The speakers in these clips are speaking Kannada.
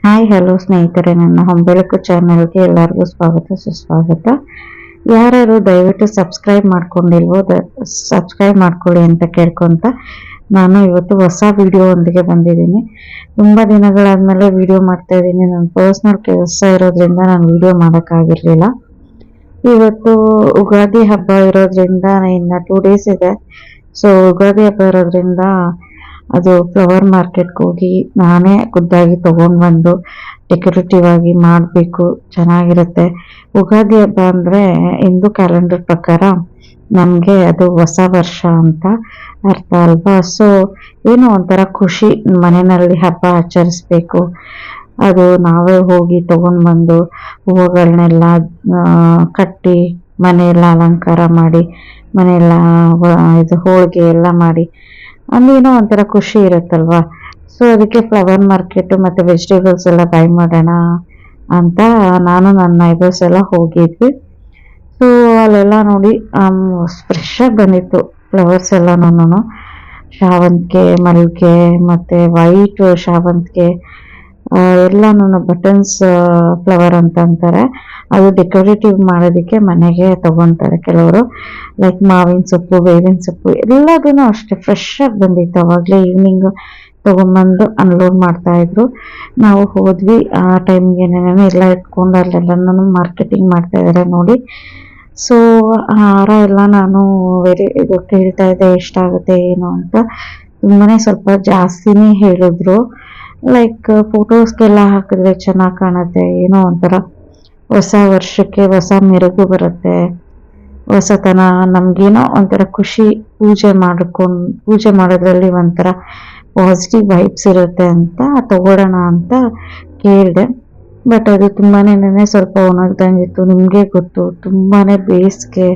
ಹಾಯ್ ಹಲೋ ಸ್ನೇಹಿತರೆ, ನನ್ನ ಹೊಂಬೆಳಕು ಚಾನೆಲ್ಗೆ ಎಲ್ಲರಿಗೂ ಸ್ವಾಗತ ಸುಸ್ವಾಗತ. ಯಾರು ದಯವಿಟ್ಟು ಸಬ್ಸ್ಕ್ರೈಬ್ ಮಾಡ್ಕೊಂಡಿಲ್ವೋ ಸಬ್ಸ್ಕ್ರೈಬ್ ಮಾಡ್ಕೊಳ್ಳಿ ಅಂತ ಕೇಳ್ಕೊಂತ ನಾನು ಇವತ್ತು ಹೊಸ ವಿಡಿಯೋ ಒಂದಿಗೆ ಬಂದಿದ್ದೀನಿ. ತುಂಬ ದಿನಗಳಾದ್ಮೇಲೆ ವಿಡಿಯೋ ಮಾಡ್ತಾ ಇದ್ದೀನಿ. ನನ್ನ ಪರ್ಸ್ನಲ್ ಕೆಲಸ ಇರೋದ್ರಿಂದ ನಾನು ವಿಡಿಯೋ ಮಾಡೋಕ್ಕಾಗಿರ್ಲಿಲ್ಲ. ಇವತ್ತು ಉಗಾದಿ ಹಬ್ಬ ಇರೋದ್ರಿಂದ ಇನ್ನು 2 ಡೇಸ್ ಇದೆ. ಸೊ ಉಗಾದಿ ಹಬ್ಬ ಇರೋದ್ರಿಂದ ಅದು ಫ್ಲವರ್ ಮಾರ್ಕೆಟ್ಗೆ ಹೋಗಿ ನಾನೇ ಖುದ್ದಾಗಿ ತೊಗೊಂಡು ಬಂದು ಡೆಕೋರೇಟಿವ್ ಆಗಿ ಮಾಡಬೇಕು, ಚೆನ್ನಾಗಿರುತ್ತೆ. ಉಗಾದಿ ಹಬ್ಬ ಅಂದರೆ ಹಿಂದೂ ಕ್ಯಾಲೆಂಡರ್ ಪ್ರಕಾರ ನಮಗೆ ಅದು ಹೊಸ ವರ್ಷ ಅಂತ ಅರ್ಥ ಅಲ್ವಾ. ಸೊ ಏನೋ ಒಂಥರ ಖುಷಿ, ಮನೆಯಲ್ಲಿ ಹಬ್ಬ ಆಚರಿಸ್ಬೇಕು. ಅದು ನಾವೇ ಹೋಗಿ ತೊಗೊಂಡು ಬಂದು ಹೂವುಗಳನ್ನೆಲ್ಲ ಕಟ್ಟಿ ಮನೆಯೆಲ್ಲ ಅಲಂಕಾರ ಮಾಡಿ ಮನೆಯೆಲ್ಲ ಇದು ಹೋಳಿಗೆ ಎಲ್ಲ ಮಾಡಿ ಅಲ್ಲೇನೋ ಒಂಥರ ಖುಷಿ ಇರುತ್ತಲ್ವಾ. ಸೊ ಅದಕ್ಕೆ ಫ್ಲವರ್ ಮಾರ್ಕೆಟು ಮತ್ತು ವೆಜಿಟೇಬಲ್ಸ್ ಎಲ್ಲ ಬೈ ಮಾಡೋಣ ಅಂತ ನಾನು ನನ್ನ ನೈಬರ್ಸ್ ಎಲ್ಲ ಹೋಗಿದ್ವಿ. ಸೊ ಅಲ್ಲೆಲ್ಲ ನೋಡಿ ಫ್ರೆಶ್ಶಾಗಿ ಬಂದಿತ್ತು ಫ್ಲವರ್ಸ್ ಎಲ್ಲನೂ. ಶಾವಂತಿಗೆ, ಮಲ್ಲಿಗೆ ಮತ್ತು ವೈಟ್ ಶಾವಂತಿಗೆ ಎಲ್ಲನೂ ಬಟನ್ಸ್ ಫ್ಲವರ್ ಅಂತ ಅಂತಾರೆ. ಅದು ಡೆಕೋರೇಟಿವ್ ಮಾಡೋದಕ್ಕೆ ಮನೆಗೆ ತಗೊತಾರೆ ಕೆಲವರು. ಲೈಕ್ ಮಾವಿನ ಸೊಪ್ಪು, ಬೇವಿನ ಸೊಪ್ಪು ಎಲ್ಲದೂ ಅಷ್ಟೇ ಫ್ರೆಶ್ಶಾಗಿ ಬಂದಿತ್ತು. ಅವಾಗಲೇ ಈವ್ನಿಂಗ್ ತೊಗೊಂಬಂದು ಅನ್ಲೋಡ್ ಮಾಡ್ತಾಯಿದ್ರು. ನಾವು ಹೋದ್ವಿ. ಆ ಟೈಮ್ಗೆ ಎಲ್ಲ ಇಟ್ಕೊಂಡು ಅಲ್ಲೆಲ್ಲನೂ ಮಾರ್ಕೆಟಿಂಗ್ ಮಾಡ್ತಾಯಿದ್ದಾರೆ ನೋಡಿ. ಸೊ ಹಾರ ಎಲ್ಲ ನಾನು ಇದು ಕೇಳ್ತಾ ಇದ್ದೆ ಎಷ್ಟಾಗುತ್ತೆ ಏನು ಅಂತ. ತುಂಬಾ ಸ್ವಲ್ಪ ಜಾಸ್ತಿನೇ ಹೇಳಿದ್ರು. ಲೈಕ್ ಫೋಟೋಸ್ಗೆಲ್ಲ ಹಾಕಿದ್ರೆ ಚೆನ್ನಾಗಿ ಕಾಣುತ್ತೆ, ಏನೋ ಒಂಥರ ಹೊಸ ವರ್ಷಕ್ಕೆ ಹೊಸ ಮೆರುಗು ಬರುತ್ತೆ, ಹೊಸತನ, ನಮಗೇನೋ ಒಂಥರ ಖುಷಿ. ಪೂಜೆ ಮಾಡೋದ್ರಲ್ಲಿ ಒಂಥರ ಪಾಸಿಟಿವ್ ವೈಬ್ಸ್ ಇರುತ್ತೆ ಅಂತ ತಗೊಳ್ಳೋಣ ಅಂತ ಕೇಳಿದೆ. ಬಟ್ ಅದು ತುಂಬಾ ಸ್ವಲ್ಪ ಒಣಗ್ದಂಗಿತ್ತು. ನಿಮಗೆ ಗೊತ್ತು, ತುಂಬಾ ಬೇಸಿಗೆ,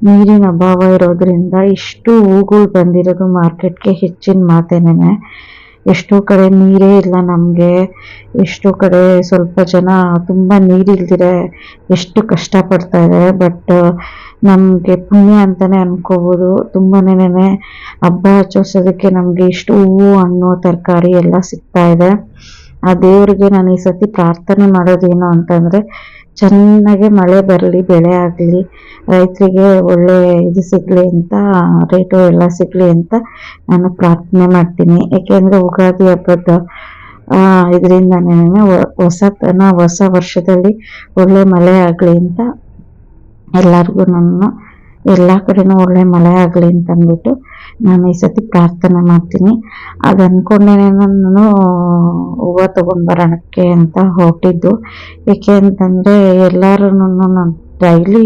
ನೀರಿನ ಅಭಾವ ಇರೋದ್ರಿಂದ ಇಷ್ಟು ಹೂಗಳು ಬಂದಿರೋದು ಮಾರ್ಕೆಟ್ಗೆ ಹೆಚ್ಚಿನ ಮಾತೇನೆ. ಎಷ್ಟೋ ಕಡೆ ನೀರೇ ಇಲ್ಲ ನಮಗೆ. ಎಷ್ಟೋ ಕಡೆ ಸ್ವಲ್ಪ ಜನ ತುಂಬ ನೀರಿಲ್ದಿರೆ ಎಷ್ಟು ಕಷ್ಟಪಡ್ತಾ ಇದ್ದಾರೆ. ಬಟ್ ನಮಗೆ ಪುಣ್ಯ ಅಂತಲೇ ಅನ್ಕೋಬೋದು. ತುಂಬಾನೇ ಹಬ್ಬ ಆಚರಿಸೋದಕ್ಕೆ ನಮಗೆ ಇಷ್ಟು ಹೂವು, ಹಣ್ಣು, ತರಕಾರಿ ಎಲ್ಲ ಸಿಗ್ತಾ ಇದೆ. ಆ ದೇವ್ರಿಗೆ ನಾನು ಈ ಸತಿ ಪ್ರಾರ್ಥನೆ ಮಾಡೋದೇನು ಅಂತಂದರೆ, ಚೆನ್ನಾಗೆ ಮಳೆ ಬರಲಿ, ಬೆಳೆ ಆಗಲಿ, ರೈತರಿಗೆ ಒಳ್ಳೆ ಇದು ಸಿಗಲಿ ಅಂತ, ರೇಟು ಎಲ್ಲ ಸಿಗಲಿ ಅಂತ ನಾನು ಪ್ರಾರ್ಥನೆ ಮಾಡ್ತೀನಿ. ಏಕೆಂದರೆ ಉಗಾದಿ ಹಬ್ಬದ ಇದರಿಂದನೇ ಹೊಸತನ, ಹೊಸ ವರ್ಷದಲ್ಲಿ ಒಳ್ಳೆ ಮಳೆ ಆಗಲಿ ಅಂತ ಎಲ್ಲರಿಗೂ ನಾನು ಎಲ್ಲ ಕಡೆನೂ ಒಳ್ಳೆ ಮಳೆ ಆಗಲಿ ಅಂತ ಅಂದ್ಬಿಟ್ಟು ನಾನು ಈ ಸತಿ ಪ್ರಾರ್ಥನೆ ಮಾಡ್ತೀನಿ. ಅದು ಅಂದ್ಕೊಂಡೇನೆ ನಾನು ಹೂವು ತೊಗೊಂಡ್ಬರೋಣಕ್ಕೆ ಅಂತ ಹೊರಟಿದ್ದು. ಏಕೆ ಅಂತಂದರೆ ಎಲ್ಲರೂ ನಾನು ಡೈಲಿ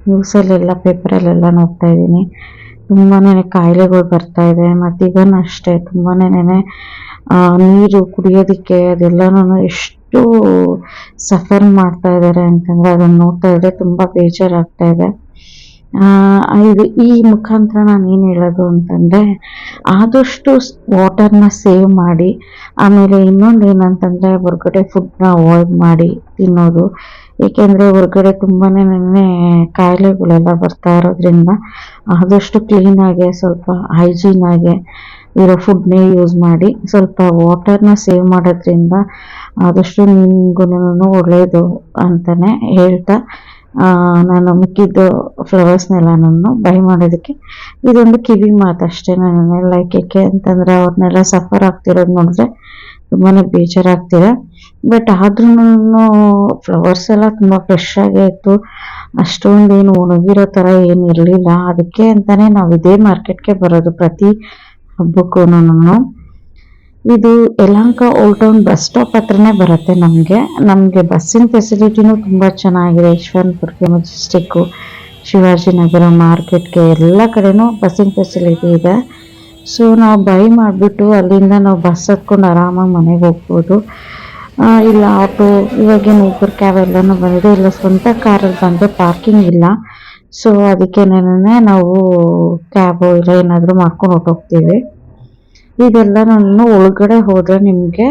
ನ್ಯೂಸಲ್ಲೆಲ್ಲ ಪೇಪರಲ್ಲೆಲ್ಲ ನೋಡ್ತಾ ಇದ್ದೀನಿ. ತುಂಬಾ ಕಾಯಿಲೆಗಳು ಬರ್ತಾಯಿದೆ. ಮತ್ತು ಇದನ್ನು ಅಷ್ಟೇ ತುಂಬಾ ನೀರು ಕುಡಿಯೋದಕ್ಕೆ ಅದೆಲ್ಲನೂ ಎಷ್ಟು ಸಫರ್ ಮಾಡ್ತಾ ಇದ್ದಾರೆ ಅಂತಂದರೆ ಅದನ್ನು ನೋಡ್ತಾ ಇದ್ದರೆ ತುಂಬ ಬೇಜಾರಾಗ್ತಾ ಇದೆ. ಈ ಮುಖಾಂತರ ನಾನು ಏನು ಹೇಳೋದು ಅಂತಂದರೆ, ಆದಷ್ಟು ವಾಟರ್ನ ಸೇವ್ ಮಾಡಿ, ಆಮೇಲೆ ಇನ್ನೊಂದು ಏನಂತಂದರೆ ಹೊರಗಡೆ ಫುಡ್ನ ಅವಾಯ್ಡ್ ಮಾಡಿ ತಿನ್ನೋದು. ಏಕೆಂದರೆ ಹೊರಗಡೆ ತುಂಬಾ ಕಾಯಿಲೆಗಳೆಲ್ಲ ಬರ್ತಾ ಇರೋದ್ರಿಂದ ಆದಷ್ಟು ಕ್ಲೀನಾಗೆ, ಸ್ವಲ್ಪ ಹೈಜೀನಾಗೆ ಇರೋ ಫುಡ್ನೇ ಯೂಸ್ ಮಾಡಿ. ಸ್ವಲ್ಪ ವಾಟರ್ನ ಸೇವ್ ಮಾಡೋದ್ರಿಂದ ಆದಷ್ಟು ನಿಮಗೂ ಒಳ್ಳೆಯದು ಅಂತಲೇ ಹೇಳ್ತಾ ನಾನು ಮಿಕ್ಕಿದ್ದು ಫ್ಲವರ್ಸ್ನೆಲ್ಲ ನಾನು ಬೈ ಮಾಡೋದಕ್ಕೆ ಇದೊಂದು ಕಿವಿ ಮಾತು ಅಷ್ಟೇ. ನಾನು ಲೈಕ್ ಏಕೆ ಅಂತಂದರೆ ಅವ್ರನ್ನೆಲ್ಲ ಸಫರ್ ಆಗ್ತಿರೋದು ನೋಡಿದ್ರೆ ತುಂಬಾ ಬೇಜಾರಾಗ್ತಿದೆ. ಬಟ್ ಆದ್ರೂ ಫ್ಲವರ್ಸ್ ಎಲ್ಲ ತುಂಬ ಫ್ರೆಶ್ಶಾಗೇ ಇತ್ತು. ಅಷ್ಟೊಂದೇನು ಒಣಗಿರೋ ಥರ ಏನು ಇರಲಿಲ್ಲ. ಅದಕ್ಕೆ ಅಂತಲೇ ನಾವು ಇದೇ ಮಾರ್ಕೆಟ್ಗೆ ಬರೋದು ಪ್ರತಿ ಹಬ್ಬಕ್ಕೂ. ಇದು Yelahanka old town bus stop ಹತ್ರನೇ ಬರುತ್ತೆ. ನಮಗೆ ಬಸ್ಸಿನ ಫೆಸಿಲಿಟಿನೂ ತುಂಬ ಚೆನ್ನಾಗಿದೆ. ಯಶವಂತಪುರಕ್ಕೆ, ಮೆಜೆಸ್ಟಿಕ್ಕು, ಶಿವಾಜಿನಗರ ಮಾರ್ಕೆಟ್ಗೆ ಎಲ್ಲ ಕಡೆನೂ ಬಸ್ಸಿನ ಫೆಸಿಲಿಟಿ ಇದೆ. ಸೊ ನಾವು ಬೈ ಮಾಡಿಬಿಟ್ಟು ಅಲ್ಲಿಂದ ನಾವು ಬಸ್ ಹತ್ಕೊಂಡು ಆರಾಮಾಗಿ ಮನೆಗೆ ಹೋಗ್ಬೋದು. ಇಲ್ಲ ಆಟೋ, ಇವಾಗೇನು ಊಬರ್ ಕ್ಯಾಬ್ ಎಲ್ಲನೂ ಬಂದಿದೆ. ಇಲ್ಲ ಸ್ವಂತ ಕಾರಲ್ಲಿ ಬಂದರೆ ಪಾರ್ಕಿಂಗ್ ಇಲ್ಲ. ಸೊ ಅದಕ್ಕೇನೆ ನಾವು ಕ್ಯಾಬು ಇಲ್ಲ ಏನಾದರೂ ಮಾಡ್ಕೊಂಡು ಹೊರಟೋಗ್ತೀವಿ. ಇದೆಲ್ಲ ನಾನು ಒಳಗಡೆ ಹೋದರೆ ನಿಮಗೆ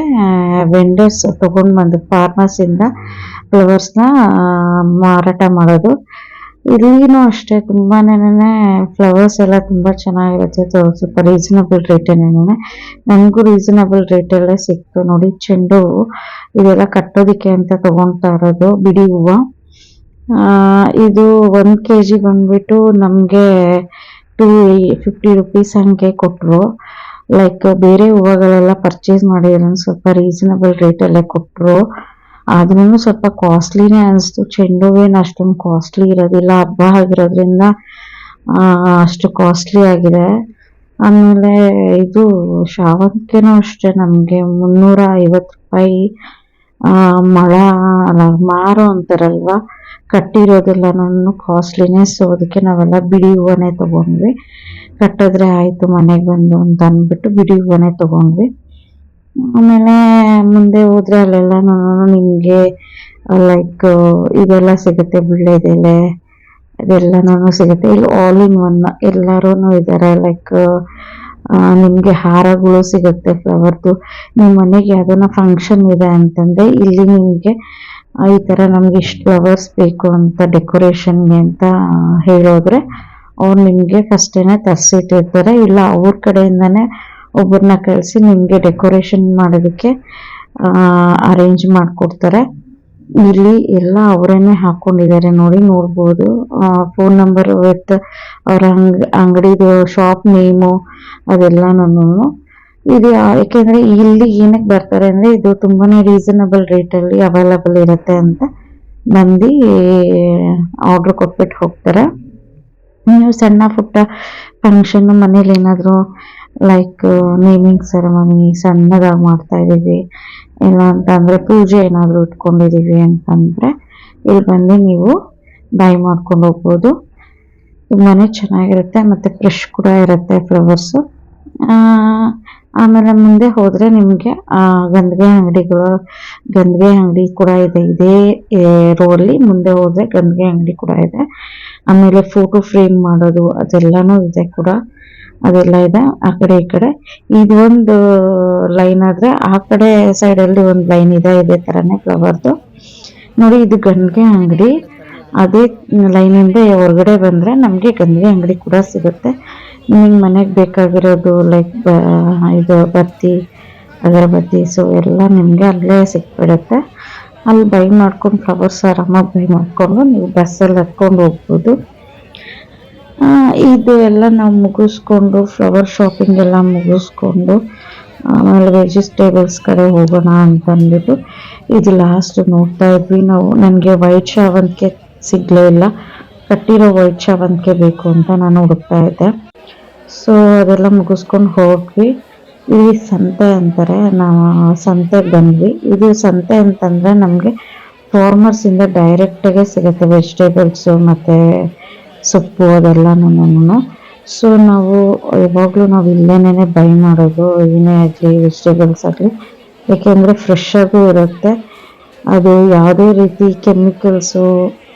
ವೆಂಡರ್ಸ್ ತೊಗೊಂಡು ಬಂದು ಫಾರ್ಮರ್ಸಿಂದ ಫ್ಲವರ್ಸ್ನ ಮಾರಾಟ ಮಾಡೋದು. ಇಲ್ಲಿನೂ ಅಷ್ಟೇ ತುಂಬಾನೇ ಫ್ಲವರ್ಸ್ ಎಲ್ಲ ತುಂಬ ಚೆನ್ನಾಗಿರುತ್ತೆ. ಸ್ವಲ್ಪ ರೀಸನಬಲ್ ರೇಟೇನೇನೆ, ನನಗೂ ರೀಸನಬಲ್ ರೇಟಲ್ಲೇ ಸಿಕ್ತು. ನೋಡಿ ಚೆಂಡು ಹೂವು ಇದೆಲ್ಲ ಕಟ್ಟೋದಿಕ್ಕೆ ಅಂತ ತಗೊಳ್ತಾ ಇರೋದು ಬಿಡಿ ಹೂವು. ಇದು 1 kg ಬಂದ್ಬಿಟ್ಟು ನಮಗೆ 250 ರುಪೀಸ್ ಹಂಗೆ ಕೊಟ್ಟರು. ಲೈಕ್ ಬೇರೆ ಹೂವುಗಳೆಲ್ಲ ಪರ್ಚೇಸ್ ಮಾಡಿದ್ರೆ ಸ್ವಲ್ಪ ರೀಸನಬಲ್ ರೇಟಲ್ಲೇ ಕೊಟ್ಟರು. ಆದ್ರೂ ಸ್ವಲ್ಪ ಕಾಸ್ಟ್ಲಿನೇ ಅನಿಸ್ತು. ಚೆಂಡು ಹೂವೇನು ಅಷ್ಟೊಂದು ಕಾಸ್ಟ್ಲಿ ಇರೋದಿಲ್ಲ, ಹಬ್ಬ ಆಗಿರೋದ್ರಿಂದ ಅಷ್ಟು ಕಾಸ್ಟ್ಲಿ ಆಗಿದೆ. ಆಮೇಲೆ ಇದು ಶಾವಂತಿಗೆನೂ ಅಷ್ಟೇ ನಮಗೆ 350 ರೂಪಾಯಿ. ಮಳ ಅಲ್ಲ ಮಾರು ಅಂತಾರಲ್ವ, ಕಟ್ಟಿರೋದೆಲ್ಲನೂ ಕಾಸ್ಟ್ಲಿನೇ. ಸೊ ಅದಕ್ಕೆ ನಾವೆಲ್ಲ ಬಿಡಿ ಹೂವನೇ ತೊಗೊಂಡ್ವಿ. ಕಟ್ಟಿದ್ರೆ ಆಯಿತು ಮನೆಗೆ ಬಂದು ಅಂತ ಅಂದ್ಬಿಟ್ಟು ಬಿಡಿ ಹೂವನೇ ತೊಗೊಂಡ್ವಿ. ಆಮೇಲೆ ಮುಂದೆ ಹೋದ್ರೆ ಅಲ್ಲೆಲ್ಲ ನಿಮಗೆ ಲೈಕ್ ಇದೆಲ್ಲ ಸಿಗುತ್ತೆ, ವೀಳ್ಯದೆಲೆ ಇದೆಲ್ಲನೂ ಸಿಗುತ್ತೆ. ಇಲ್ಲಿ ಆಲ್ ಇನ್ ಒನ್ ಎಲ್ಲರೂ ಇದ್ದಾರೆ. ಲೈಕ್ ನಿಮಗೆ ಹಾರಗಳು ಸಿಗುತ್ತೆ ಫ್ಲವರ್ದು. ನಿಮ್ಮ ಮನೆಗೆ ಯಾವ್ದಾನ ಫಂಕ್ಷನ್ ಇದೆ ಅಂತಂದರೆ ಇಲ್ಲಿ ನಿಮಗೆ ಈ ಥರ ನಮ್ಗೆ ಇಷ್ಟು ಫ್ಲವರ್ಸ್ ಬೇಕು ಅಂತ ಡೆಕೋರೇಷನ್ಗೆ ಅಂತ ಹೇಳೋದ್ರೆ ಅವ್ರು ನಿಮಗೆ ಫಸ್ಟೇನೆ ತರಿಸಿಟ್ಟಿರ್ತಾರೆ. ಇಲ್ಲ ಅವ್ರ ಕಡೆಯಿಂದನೇ ಒಬ್ಬರನ್ನ ಕಳಿಸಿ ನಿಮಗೆ ಡೆಕೋರೇಷನ್ ಮಾಡೋದಕ್ಕೆ ಅರೇಂಜ್ ಮಾಡಿಕೊಡ್ತಾರೆ. ಇಲ್ಲಿ ಎಲ್ಲ ಅವರೇನೆ ಹಾಕ್ಕೊಂಡಿದ್ದಾರೆ ನೋಡಿ, ನೋಡ್ಬೋದು. ಫೋನ್ ನಂಬರ್ ವಿತ್ ಅವರ ಅಂಗಡಿದು ಶಾಪ್ ನೇಮು ಅದೆಲ್ಲನೂ ಇದು. ಏಕೆಂದರೆ ಇಲ್ಲಿ ಏನಕ್ಕೆ ಬರ್ತಾರೆ ಅಂದರೆ ಇದು ತುಂಬಾ ರೀಸನಬಲ್ ರೇಟಲ್ಲಿ ಅವೈಲಬಲ್ ಇರುತ್ತೆ ಅಂತ ನಂಬಿ ಆರ್ಡ್ರ್ ಕೊಟ್ಬಿಟ್ಟು ಹೋಗ್ತಾರೆ. ನೀವು ಸಣ್ಣ ಪುಟ್ಟ ಫಂಕ್ಷನ್ ಮನೇಲಿ ಏನಾದರೂ ಲೈಕ್ ನೇಮಿಂಗ್ ಸೆರೆಮನಿ ಸಣ್ಣದಾಗಿ ಮಾಡ್ತಾ ಇದ್ದೀವಿ, ಇಲ್ಲ ಅಂತಂದರೆ ಪೂಜೆ ಏನಾದರೂ ಇಟ್ಕೊಂಡಿದ್ದೀವಿ ಅಂತಂದರೆ ಇಲ್ಲಿ ಬಂದು ನೀವು ಬೈ ಮಾಡ್ಕೊಂಡು ಹೋಗ್ಬೋದು. ತುಂಬಾ ಚೆನ್ನಾಗಿರುತ್ತೆ ಮತ್ತು ಫ್ರೆಶ್ ಕೂಡ ಇರುತ್ತೆ ಫ್ಲವರ್ಸು. ಆಮೇಲೆ ಮುಂದೆ ಹೋದರೆ ನಿಮಗೆ ಗಂಧಿಗೆ ಅಂಗಡಿ ಕೂಡ ಇದೆ. ಇದೇ ರೋಡಲ್ಲಿ ಮುಂದೆ ಹೋದರೆ ಗಂಧಿಗೆ ಅಂಗಡಿ ಕೂಡ ಇದೆ. ಆಮೇಲೆ ಫೋಟೋ ಫ್ರೇಮ್ ಮಾಡೋದು ಅದೆಲ್ಲನೂ ಇದೆ ಕೂಡ, ಅದೆಲ್ಲ ಇದೆ ಆ ಕಡೆ ಈ ಕಡೆ. ಇದೊಂದು ಲೈನ್ ಆದರೆ ಆ ಕಡೆ ಸೈಡಲ್ಲಿ ಒಂದು ಲೈನ್ ಇದೆ ಇದೇ ಥರನೇ ಫ್ಲವರ್ದು. ನೋಡಿ ಇದು ಗಂಧಿಗೆ ಅಂಗಡಿ. ಅದೇ ಲೈನಿಂದ ಹೊರಗಡೆ ಬಂದರೆ ನಮಗೆ ಗಂಧಿಗೆ ಅಂಗಡಿ ಕೂಡ ಸಿಗುತ್ತೆ. ನಿಮಗೆ ಮನೆಗೆ ಬೇಕಾಗಿರೋದು ಲೈಕ್ ಇದು ಬತ್ತಿ ಅಗರಬತ್ತಿ ಸೊ ಎಲ್ಲ ನಿಮಗೆ ಅಲ್ಲೇ ಸಿಕ್ಬಿಡುತ್ತೆ. ಅಲ್ಲಿ ಬೈ ಮಾಡ್ಕೊಂಡು ಫ್ಲವರ್ಸ್ ಆರಾಮಾಗಿ ಬೈ ಮಾಡಿಕೊಂಡು ನೀವು ಬಸ್ಸಲ್ಲಿ ಹತ್ಕೊಂಡು ಹೋಗ್ಬೋದು. ಇದು ಎಲ್ಲ ನಾವು ಮುಗಿಸ್ಕೊಂಡು ಫ್ಲವರ್ ಶಾಪಿಂಗ್ ಎಲ್ಲ ಮುಗಿಸ್ಕೊಂಡು ಆಮೇಲೆ ವೆಜಿಟೇಬಲ್ಸ್ ಕಡೆ ಹೋಗೋಣ ಅಂತ ಅಂದ್ಬಿಟ್ಟು ಇದು ಲಾಸ್ಟ್ ನೋಡ್ತಾ ಇದ್ವಿ ನಾವು. ನನಗೆ ವೈಟ್ ಶಾವಂತಿಗೆ ಸಿಗಲೇ ಇಲ್ಲ, ಕಟ್ಟಿರೋ ವೈಟ್ ಶಾವಂತಿಗೆ ಬೇಕು ಅಂತ ನಾನು ಹುಡುಕ್ತಾ ಇದ್ದೆ. ಸೊ ಅದೆಲ್ಲ ಮುಗಿಸ್ಕೊಂಡು ಹೋದ್ವಿ. ಇಲ್ಲಿ ಸಂತೆ ಅಂತಾರೆ, ನಾವು ಸಂತೆಗೆ ಬಂದ್ವಿ. ಇದು ಸಂತೆ ಅಂತಂದರೆ ನಮಗೆ ಫಾರ್ಮರ್ಸಿಂದ ಡೈರೆಕ್ಟಾಗೆ ಸಿಗುತ್ತೆ ವೆಜಿಟೇಬಲ್ಸು ಮತ್ತು ಸೊಪ್ಪು ಅದೆಲ್ಲನೂ. ಸೊ ನಾವು ಯಾವಾಗಲೂ ನಾವು ಇಲ್ಲೇನೇ ಬೈ ಮಾಡೋದು, ಏನೇ ಆಗಲಿ ವೆಜಿಟೇಬಲ್ಸ್ ಆಗಲಿ, ಏಕೆಂದರೆ ಫ್ರೆಶ್ ಆಗೂ ಇರುತ್ತೆ. ಅದು ಯಾವುದೇ ರೀತಿ ಕೆಮಿಕಲ್ಸು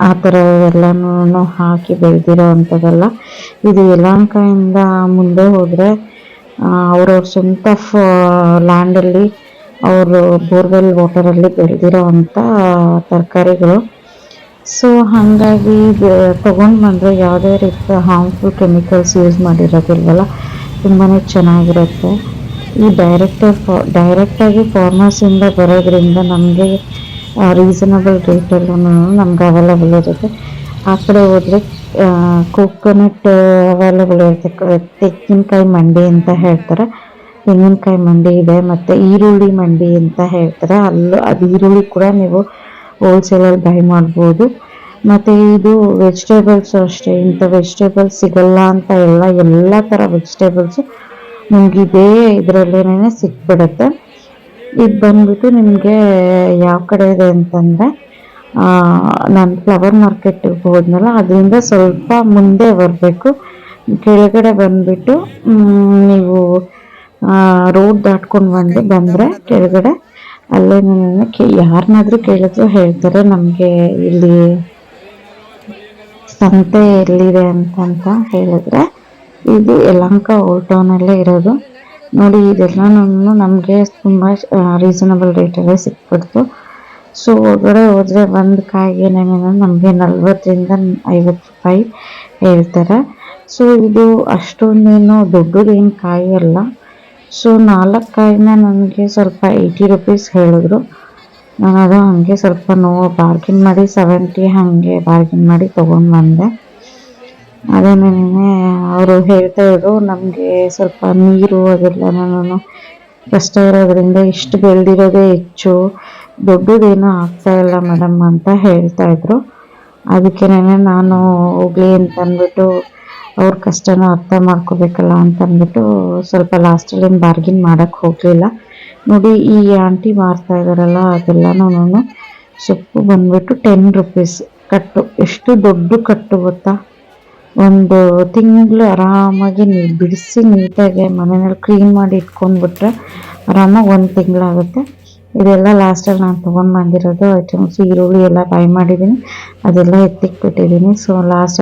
ಆ ಥರ ಎಲ್ಲನೂ ಹಾಕಿ ಬೆಳೆದಿರೋ ಅಂಥದ್ದಲ್ಲ. ಇದು ಯಲಹಂಕದಿಂದ ಮುಂದೆ ಹೋದರೆ ಅವ್ರವ್ರ ಸ್ವಂತ ಲ್ಯಾಂಡಲ್ಲಿ ಅವರು ಬೋರ್ವೆಲ್ ವಾಟರಲ್ಲಿ ಬೆಳೆದಿರೋ ಅಂಥ ತರಕಾರಿಗಳು. ಸೊ ಹಾಗಾಗಿ ತೊಗೊಂಡು ಬಂದರೆ ಯಾವುದೇ ರೀತಿಯ ಹಾರ್ಮ್ಫುಲ್ ಕೆಮಿಕಲ್ಸ್ ಯೂಸ್ ಮಾಡಿರೋದಿಲ್ವಲ್ಲ, ತುಂಬಾ ಚೆನ್ನಾಗಿರುತ್ತೆ. ಈ ಡೈರೆಕ್ಟಾಗಿ ಫಾರ್ಮರ್ಸಿಂದ ಬರೋದ್ರಿಂದ ನಮಗೆ ರೀಸನಬಲ್ ರೇಟಲ್ಲೂ ನಮ್ಗೆ ಅವೈಲಬಲ್ ಇರುತ್ತೆ. ಆ ಕಡೆ ಹೋದರೆ ಕೋಕೋನಟ್ ಅವೈಲಬಲ್ ಇರುತ್ತೆ. ತೆಂಗಿನಕಾಯಿ ಮಂಡಿ ಅಂತ ಹೇಳ್ತಾರೆ, ತೆಂಗಿನಕಾಯಿ ಮಂಡಿ ಇದೆ. ಮತ್ತು ಈರುಳ್ಳಿ ಮಂಡಿ ಅಂತ ಹೇಳ್ತಾರೆ, ಅದು ಈರುಳ್ಳಿ ಕೂಡ ನೀವು ಹೋಲ್ಸೇಲಲ್ಲಿ ಬೈ ಮಾಡ್ಬೋದು. ಮತ್ತು ಇದು ವೆಜಿಟೇಬಲ್ಸು ಅಷ್ಟೇ, ಇಂಥ ವೆಜಿಟೇಬಲ್ಸ್ ಸಿಗಲ್ಲ ಅಂತ ಎಲ್ಲ ಥರ ವೆಜಿಟೇಬಲ್ಸು ನಿಮ್ಗೆ ಇದೇ ಇದರಲ್ಲೇನೇ ಸಿಕ್ಬಿಡುತ್ತೆ. ಇದು ಬಂದ್ಬಿಟ್ಟು ನಿಮಗೆ ಯಾವ ಕಡೆ ಇದೆ ಅಂತಂದರೆ ನಾನು ಫ್ಲವರ್ ಮಾರ್ಕೆಟಿಗೆ ಹೋದ್ನಲ್ಲ ಅದರಿಂದ ಸ್ವಲ್ಪ ಮುಂದೆ ಬರಬೇಕು. ಕೆಳಗಡೆ ಬಂದುಬಿಟ್ಟು ನೀವು ರೋಡ್ ದಾಟ್ಕೊಂಡು ಬಂದರೆ ಕೆಳಗಡೆ ಅಲ್ಲೇ ಯಾರನ್ನಾದ್ರೂ ಕೇಳಿದ್ರು ಹೇಳ್ತಾರೆ ನಮಗೆ ಇಲ್ಲಿ ಸಂತೆ ಎಲ್ಲಿದೆ ಅಂತ ಹೇಳಿದ್ರೆ. ಇದು ಯಲಹಂಕ ಓಲ್ಡ್ ಟೌನಲ್ಲೇ ಇರೋದು. ನೋಡಿ ಇದೆಲ್ಲನೂ ನಮಗೆ ತುಂಬ ರೀಸನಬಲ್ ರೇಟಲ್ಲೇ ಸಿಕ್ಬಿಡ್ತು. ಸೊ ಹೊರಗಡೆ ಹೋದರೆ ಒಂದು ಕಾಯಿಗೆ ನಮಗೆ 40ರಿಂದ 50 ರೂಪಾಯಿ ಹೇಳ್ತಾರೆ. ಸೊ ಇದು ಅಷ್ಟೊಂದೇನು ದೊಡ್ಡದೇನು ಕಾಯಿ ಅಲ್ಲ. ಸೊ 4 ಕಾಯಿನ ನನಗೆ ಸ್ವಲ್ಪ 80 ರುಪೀಸ್ ಹೇಳಿದ್ರು. ನಾನು ಅದು ಹಾಗೆ ಸ್ವಲ್ಪ ಬಾರ್ಗಿನ್ ಮಾಡಿ 70 ಹಾಗೆ ಬಾರ್ಗಿನ್ ಮಾಡಿ ತೊಗೊಂಡು ಬಂದೆ. ಅದೇನೇ ಅವರು ಹೇಳ್ತಾ ಇದ್ರು, ನಮಗೆ ಸ್ವಲ್ಪ ನೀರು ಅದೆಲ್ಲ ಕಷ್ಟ ಇರೋದ್ರಿಂದ ಇಷ್ಟು ಬೆಳೆದಿರೋದೇ ಹೆಚ್ಚು, ದೊಡ್ಡದೇನೂ ಆಗ್ತಾ ಇಲ್ಲ ಮೇಡಮ್ ಅಂತ ಹೇಳ್ತಾ ಇದ್ರು. ಅದಕ್ಕೆ ನಾನು ಹೋಗ್ಲಿ ಅಂತ ಅಂದ್ಬಿಟ್ಟು ಅವ್ರ ಕಷ್ಟನ ಅರ್ಥ ಮಾಡ್ಕೋಬೇಕಲ್ಲ ಅಂತ ಅಂದ್ಬಿಟ್ಟು ಸ್ವಲ್ಪ ಲಾಸ್ಟಲ್ಲಿ ಬಾರ್ಗಿನ್ ಮಾಡೋಕ್ಕೆ ಹೋಗಲಿಲ್ಲ. ನೋಡಿ ಈ ಆಂಟಿ ಮಾರ್ತಾ ಇದ್ದಾರಲ್ಲ ಅದೆಲ್ಲನೂ ಸೊಪ್ಪು ಬಂದ್ಬಿಟ್ಟು 10 ರುಪೀಸ್ ಕಟ್ಟು. ಎಷ್ಟು ದೊಡ್ಡ ಕಟ್ಟು ಗೊತ್ತಾ, ಒಂದು ತಿಂಗಳು ಆರಾಮಾಗಿ ಬಿಡಿಸಿ ನೀಟಾಗಿ ಮನೆಯಲ್ಲಿ ಕ್ಲೀನ್ ಮಾಡಿ ಇಟ್ಕೊಂಡ್ಬಿಟ್ರೆ ಆರಾಮಾಗಿ 1 ತಿಂಗಳಾಗುತ್ತೆ. ಇದೆಲ್ಲ ಲಾಸ್ಟಲ್ಲಿ ನಾನು ತೊಗೊಂಡು ಬಂದಿರೋದು ಐಟಮ್ಸ್. ಈರುಳ್ಳಿ ಎಲ್ಲ ಬೈ ಮಾಡಿದ್ದೀನಿ, ಅದೆಲ್ಲ ಎತ್ತಿಕ್ಬಿಟ್ಟಿದ್ದೀನಿ. So last